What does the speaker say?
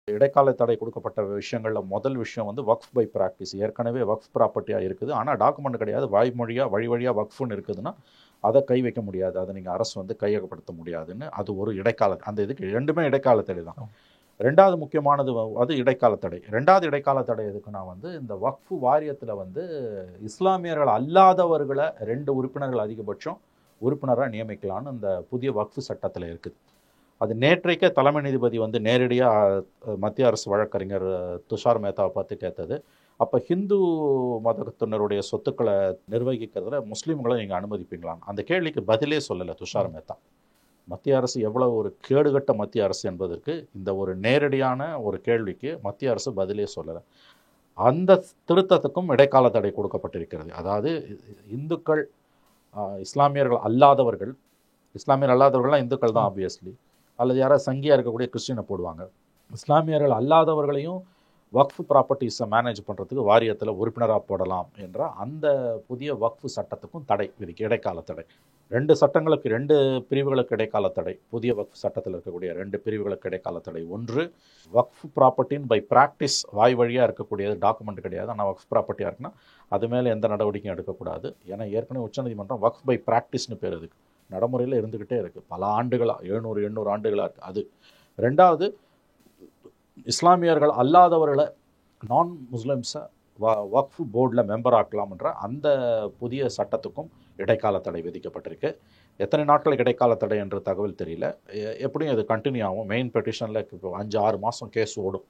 இடைக்கால தடை கொடுக்கப்பட்ட விஷயங்கள்ல முதல் விஷயம் வந்து வக்ஃப் பை பிராக்டிஸ். ஏற்கனவே வக்ஃப் ப்ராப்பர்ட்டியா இருக்குது. ஆனா டாக்குமெண்ட் கிடையாது. வாய்மொழியா வழி வழியா வக்ஃப்னு இருக்குதுன்னா, அத கை வைக்க முடியாது. அத நீங்க அரசு வந்து கையகப்படுத்த முடியாதுன்னு அது ஒரு இடைக்கால அந்த இதுக்கு 2மே இடைக்கால தடை தான். 2வது முக்கியமானது அது இடைக்கால தடை. 2வது இடைக்கால தடை எதுக்குன்னா வந்து இந்த வக்ஃப் வாரியத்துல வந்து இஸ்லாமியர்கள் அல்லாதவர்கள 2 உறுப்பினர்கள் அதிகபட்சம் உறுப்பினரா நியமிக்கலாம்னு இந்த புதிய வக்ஃப் சட்டத்துல இருக்குது. அது நேற்றைக்கே தலைமை நீதிபதி வந்து நேரடியா மத்திய அரசு வழக்கறிஞர் துஷார் மேத்தாவை பார்த்து கேட்டது. அப்ப ஹிந்து மதத்தினருடைய சொத்துக்களை நிர்வகிக்கிறதுல முஸ்லீம்களை நீங்க அனுமதிப்பீங்களான்னு. அந்த கேள்விக்கு பதிலே சொல்லல துஷார் மேத்தா. மத்திய அரசு எவ்வளவு ஒரு கேடுகட்ட மத்திய அரசு என்பதற்கு இந்த ஒரு நேரடியான ஒரு கேள்விக்கு மத்திய அரசு பதிலே சொல்லல. அந்த திருத்தத்துக்கும் இடைக்கால தடை கொடுக்கப்பட்டிருக்கிறது. அதாவது இந்துக்கள் இஸ்லாமியர்கள் அல்லாதவர்கள், இஸ்லாமியர் அல்லாதவர்கள்லாம் இந்துக்கள் தான் ஆப்வியஸ்லி, அல்லது யாராவது சங்கியா இருக்கக்கூடிய கிறிஸ்டினை போடுவாங்க. இஸ்லாமியர்கள் அல்லாதவர்களையும் வக்ஃப் ப்ராப்பர்ட்டிஸை மேனேஜ் பண்ணுறதுக்கு வாரியத்தில் உறுப்பினராக போடலாம் என்ற அந்த புதிய வக்ஃப் சட்டத்துக்கும் தடை விதிக்க இடைக்கால தடை. 2 சட்டங்களுக்கு 2 பிரிவுகளுக்கு இடைக்கால தடை. புதிய வக்ஃப் சட்டத்தில் இருக்கக்கூடிய 2 பிரிவுகளுக்கு இடைக்கால தடை. ஒன்று, வக்ஃப் ப்ராப்பர்ட்டின் பை ப்ராக்டிஸ் வாய் வழியாக இருக்கக்கூடியது, டாக்குமெண்ட் கிடையாது. ஆனால் வக்ஃப் ப்ராப்பர்ட்டியாக இருக்குன்னா அது மேலே எந்த நடவடிக்கையும் எடுக்கக்கூடாது. ஏன்னா ஏற்கனவே உச்சநீதிமன்றம் வக்ஃப் பை ப்ராக்டிஸ்னு பேர் அதுக்கு நடைமுறையில் இருந்துக்கிட்டே இருக்குது. பல ஆண்டுகளாக 700 ஆண்டுகளாக இருக்குது அது. 2வது, இஸ்லாமியர்கள் அல்லாதவர்களை நான் முஸ்லிம்ஸை வக்ஃப் போர்டில் மெம்பர் ஆக்கலாம்ன்ற அந்த புதிய சட்டத்துக்கும் இடைக்கால தடை விதிக்கப்பட்டிருக்கு. எத்தனை நாட்களுக்கு இடைக்கால தடை என்ற தகவல் தெரியல. எப்படியும் அது கண்டினியூ ஆகும். மெயின் பெட்டிஷனில் இப்போ 5-6 மாதம் கேஸ் ஓடும்.